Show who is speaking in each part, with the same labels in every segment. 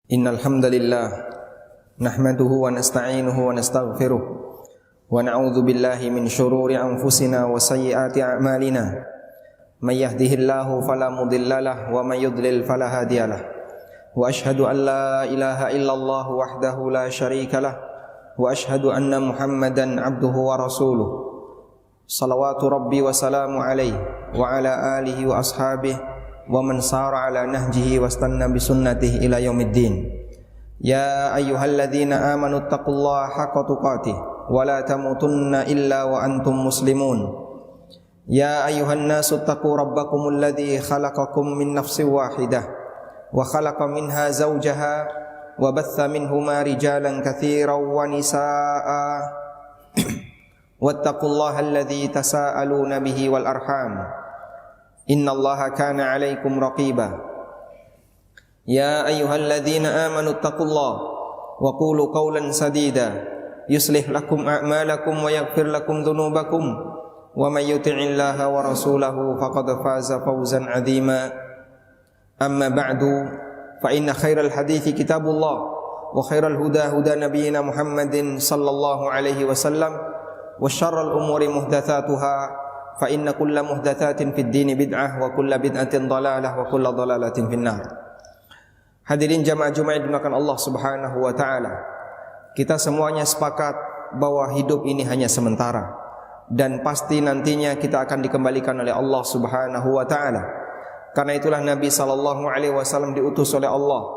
Speaker 1: Innal hamdalillah nahmaduhu wa nasta'inuhu wa nastaghfiruh wa na'udzu billahi min shururi anfusina wa sayyiati a'malina. May yahdihillahu fala mudhillalah wa may yudlil fala hadiyalah. Wa ashhadu an la ilaha illallah wahdahu la syarikalah wa ashhadu anna Muhammadan abduhu wa rasuluh. Salawatu rabbi wa salamu alaihi wa ala alihi wa ashabihi wa man sara ala nahjihi wastanna bi sunnatihi ila yaumiddin. Ya ayyuhalladzina amanu taqullaha haqqa tuqatih wa la tamutunna illa wa antum muslimun. Ya ayyuhan nasu taqu rabbakumul ladzi khalaqakum min nafsin wahidah wa khalaqa minha zawjaha wa batha minhuma rijalan katsiran wa nisaa'a wattaqullaha alladzi tasaaluna bihi wal arham. Innallaha kana 'alaikum raqiba. Ya ayyuhalladzina amanu taqullaha wa qulu qawlan sadida yuslih lakum a'malakum wa yaghfir lakum dhunubakum wa may yuti'illaha wa rasulahu faqad faza fawzan 'azima. Amma ba'du fa inna khairal hadithi kitabullah wa khairal huda huda nabiyyina Muhammadin sallallahu alaihi wasallam wa syarrul umuri muhdatsatuha fa inna kulla muhdatsatin fid dini bid'ah wa kulla bid'atin dhalalah wa kulla dhalalatin finnar. Hadirin jamaah Jumat dimuliakan Allah Subhanahu wa taala. Kita semuanya sepakat bahwa hidup ini hanya sementara dan pasti nantinya kita akan dikembalikan oleh Allah Subhanahu wa taala. Karena itulah Nabi sallallahu alaihi wasallam diutus oleh Allah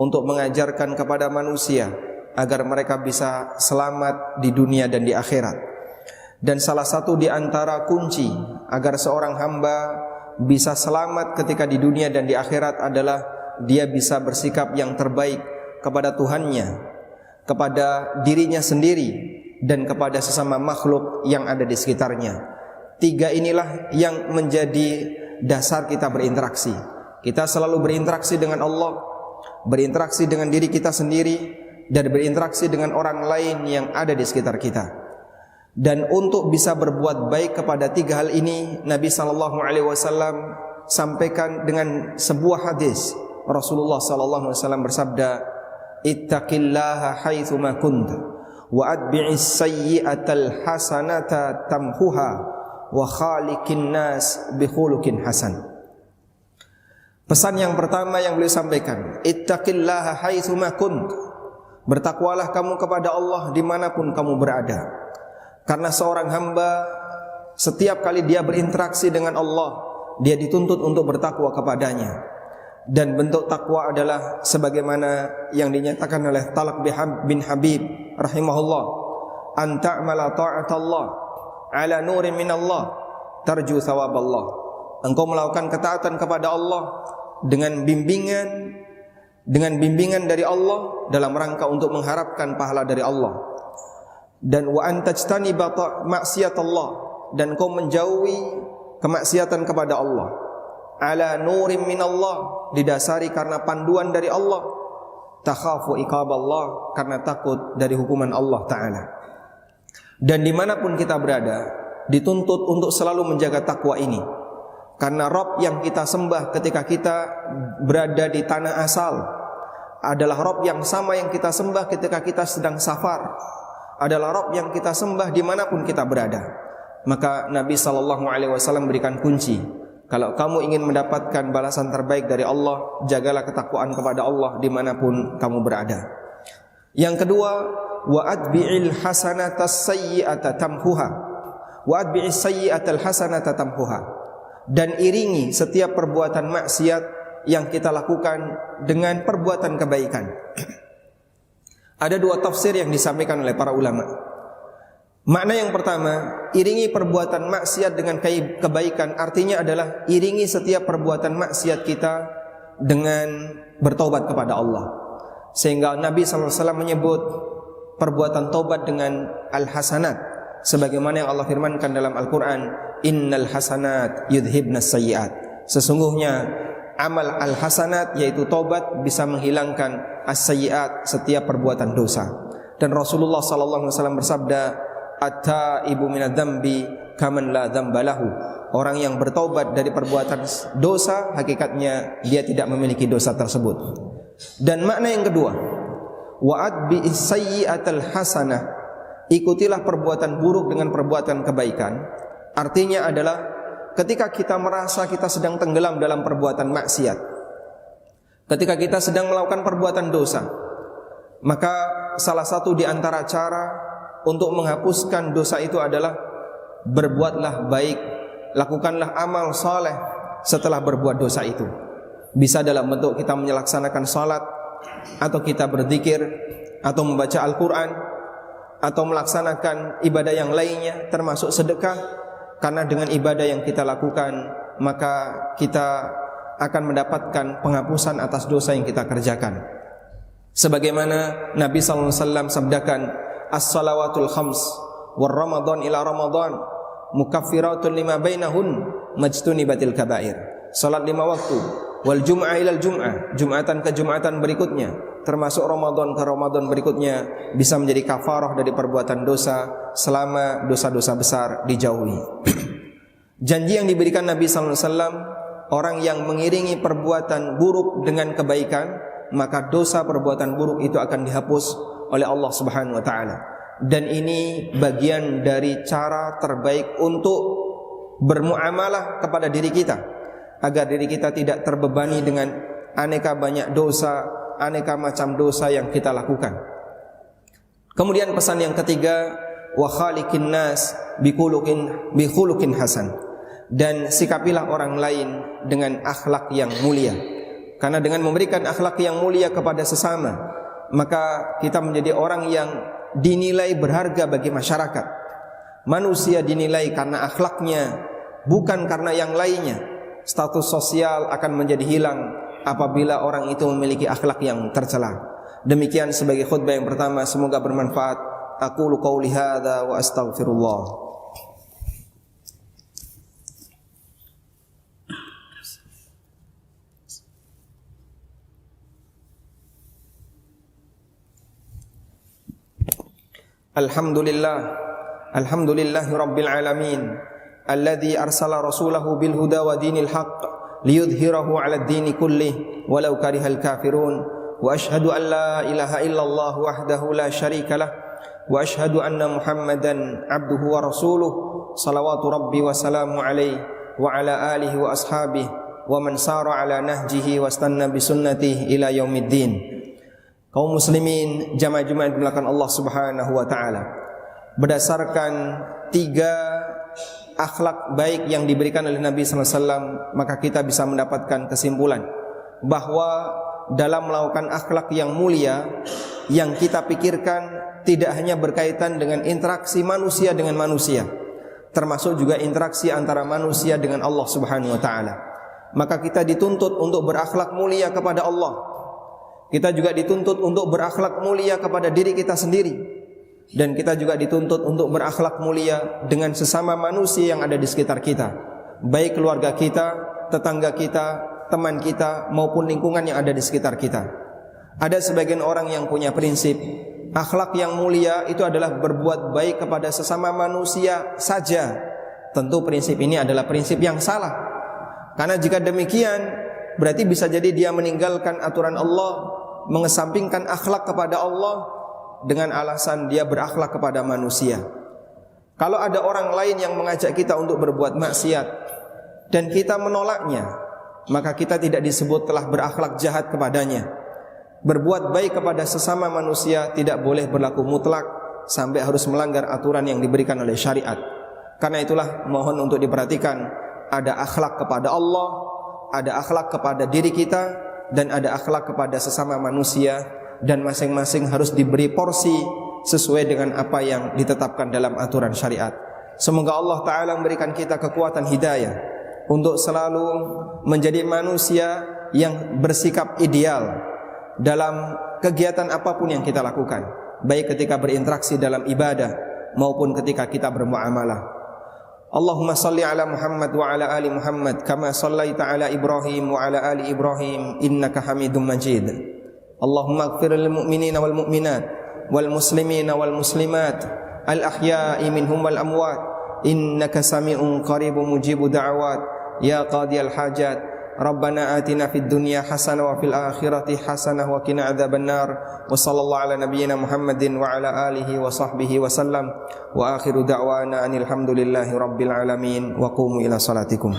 Speaker 1: untuk mengajarkan kepada manusia agar mereka bisa selamat di dunia dan di akhirat. Dan salah satu di antara kunci agar seorang hamba bisa selamat ketika di dunia dan di akhirat adalah dia bisa bersikap yang terbaik kepada Tuhannya, kepada dirinya sendiri, dan kepada sesama makhluk yang ada di sekitarnya. Tiga inilah yang menjadi dasar kita berinteraksi. Kita selalu berinteraksi dengan Allah, berinteraksi dengan diri kita sendiri, dan berinteraksi dengan orang lain yang ada di sekitar kita. Dan untuk bisa berbuat baik kepada tiga hal ini, Nabi sallallahu alaihi wasallam sampaikan dengan sebuah hadis. Rasulullah sallallahu alaihi wasallam bersabda, "Ittaqillaha haitsu ma kunta wa atbi'is sayyi'atal hasanata tamhuha wa khaliqin nas bi khuluqin hasan." Pesan yang pertama yang beliau sampaikan, "Ittaqillaha haitsu ma kunta." Bertakwalah kamu kepada Allah dimanapun kamu berada. Karena seorang hamba setiap kali dia berinteraksi dengan Allah, dia dituntut untuk bertakwa kepadanya. Dan bentuk takwa adalah sebagaimana yang dinyatakan oleh Talq bin Habib rahimahullah, an ta'mala ta'atallah ala nurin minallah tarju thawaballah. Engkau melakukan ketaatan kepada Allah dengan bimbingan dari Allah dalam rangka untuk mengharapkan pahala dari Allah. Dan wa antajtaniba maksiatallah, dan kau menjauhi kemaksiatan kepada Allah. Ala nurim minallah, didasari karena panduan dari Allah. Takhafu iqaballah, karena takut dari hukuman Allah Ta'ala. Dan dimanapun kita berada, dituntut untuk selalu menjaga takwa ini. Karena Rabb yang kita sembah ketika kita berada di tanah asal adalah Rabb yang sama yang kita sembah ketika kita sedang safar, adalah Rabb yang kita sembah dimanapun kita berada. Maka Nabi SAW berikan kunci, kalau kamu ingin mendapatkan balasan terbaik dari Allah, jagalah ketakwaan kepada Allah dimanapun kamu berada. Yang kedua, wa atbi'il hasanatas sayyi'ata tamhuha wa atbi'is sayyi'atal hasanata tamhuha. Dan iringi setiap perbuatan maksiat yang kita lakukan dengan perbuatan kebaikan. Ada dua tafsir yang disampaikan oleh para ulama. Makna yang pertama, iringi perbuatan maksiat dengan kebaikan, artinya adalah iringi setiap perbuatan maksiat kita dengan bertobat kepada Allah. Sehingga Nabi SAW menyebut perbuatan taubat dengan al-hasanat, sebagaimana yang Allah firmankan dalam Al-Quran, innal hasanat yudhibnas sayyiat. Sesungguhnya amal al-hasanat, yaitu taubat, bisa menghilangkan as-sayyiat, setiap perbuatan dosa. Dan Rasulullah SAW bersabda, at-taibu minadz-dzambi kaman la dzamba lahu. Orang yang bertaubat dari perbuatan dosa, hakikatnya dia tidak memiliki dosa tersebut. Dan makna yang kedua, wa'ad bi sayyi'atal hasanah, ikutilah perbuatan buruk dengan perbuatan kebaikan. Artinya adalah ketika kita merasa kita sedang tenggelam dalam perbuatan maksiat, ketika kita sedang melakukan perbuatan dosa, maka salah satu di antara cara untuk menghapuskan dosa itu adalah berbuatlah baik, lakukanlah amal saleh setelah berbuat dosa itu. Bisa dalam bentuk kita melaksanakan salat, atau kita berzikir, atau membaca Al-Quran, atau melaksanakan ibadah yang lainnya termasuk sedekah. Karena dengan ibadah yang kita lakukan, maka kita akan mendapatkan penghapusan atas dosa yang kita kerjakan. Sebagaimana Nabi SAW sabdakan, as-salawatul khams war ramadan ila ramadan mukaffiratun lima bainahun majtunibatil kabair. Salat 5 waktu, wal jum'ah ilal jum'ah, jumatan ke jumatan berikutnya, termasuk Ramadan ke Ramadan berikutnya, bisa menjadi kafarah dari perbuatan dosa selama dosa-dosa besar dijauhi. Janji yang diberikan Nabi SAW, orang yang mengiringi perbuatan buruk dengan kebaikan, maka dosa perbuatan buruk itu akan dihapus oleh Allah Subhanahu wa taala. Dan ini bagian dari cara terbaik untuk bermuamalah kepada diri kita, agar diri kita tidak terbebani dengan aneka banyak dosa, aneka macam dosa yang kita lakukan. Kemudian pesan yang ketiga, wa khaliqin nas bi khuluqin hasan, dan sikapilah orang lain dengan akhlak yang mulia. Karena dengan memberikan akhlak yang mulia kepada sesama, maka kita menjadi orang yang dinilai berharga bagi masyarakat. Manusia dinilai karena akhlaknya, bukan karena yang lainnya. Status sosial akan menjadi hilang apabila orang itu memiliki akhlak yang tercela. Demikian sebagai khutbah yang pertama, semoga bermanfaat. Aqulu qauli hadza wa astaghfirullah. Alhamdulillahi rabbil alamin, alladzi arsala rasulahu bil huda wa dinil haqq liyudhhirahu 'ala ad-dini kullih walau karihal kafirun. Wa asyhadu an la ilaha illallah wahdahu la syarika lah, wa asyhadu anna Muhammadan 'abduhu wa rasuluh, salawatu rabbi wa salamu alaihi wa ala alihi wa ashabihi wa man sara 'ala nahjihi wa istanna bi sunnatihi ila yaumiddin. Kaum muslimin jamaah Jumat yang dimuliakan Allah Subhanahu wa taala, berdasarkan 3 akhlak baik yang diberikan oleh Nabi SAW, maka kita bisa mendapatkan kesimpulan bahwa dalam melakukan akhlak yang mulia, yang kita pikirkan tidak hanya berkaitan dengan interaksi manusia dengan manusia, termasuk juga interaksi antara manusia dengan Allah Subhanahu wa taala. Maka kita dituntut untuk berakhlak mulia kepada Allah. Kita juga dituntut untuk berakhlak mulia kepada diri kita sendiri. Dan kita juga dituntut untuk berakhlak mulia dengan sesama manusia yang ada di sekitar kita, baik keluarga kita, tetangga kita, teman kita, maupun lingkungan yang ada di sekitar kita. Ada sebagian orang yang punya prinsip akhlak yang mulia itu adalah berbuat baik kepada sesama manusia saja. Tentu prinsip ini adalah prinsip yang salah, karena jika demikian berarti bisa jadi dia meninggalkan aturan Allah, mengesampingkan akhlak kepada Allah dengan alasan dia berakhlak kepada manusia. Kalau ada orang lain yang mengajak kita untuk berbuat maksiat dan kita menolaknya, maka kita tidak disebut telah berakhlak jahat kepadanya. Berbuat baik kepada sesama manusia tidak boleh berlaku mutlak sampai harus melanggar aturan yang diberikan oleh syariat. Karena itulah mohon untuk diperhatikan, ada akhlak kepada Allah, ada akhlak kepada diri kita, dan ada akhlak kepada sesama manusia. Dan masing-masing harus diberi porsi sesuai dengan apa yang ditetapkan dalam aturan syariat. Semoga Allah Ta'ala memberikan kita kekuatan hidayah untuk selalu menjadi manusia yang bersikap ideal dalam kegiatan apapun yang kita lakukan, baik ketika berinteraksi dalam ibadah maupun ketika kita bermuamalah. Allahumma salli ala Muhammad wa ala ali Muhammad kama sallaita ala Ibrahim wa ala ali Ibrahim innaka Hamidum Majid. Allahumma ighfir lil mu'minina wal mu'minat wal muslimina wal muslimat al ahya'i minhum wal amwat innaka sami'un qaribun mujibud da'awat ya qadiyal hajat Rabbana atina fid dunya hasanah wa fil akhirati hasanah wa qina adzabannar. Wa sallallahu ala nabiyyina Muhammadin wa ala alihi wa sahbihi wa sallam. Wa akhiru da'wana anil hamdulillahi rabbil alamin wa qumu ila salatikum.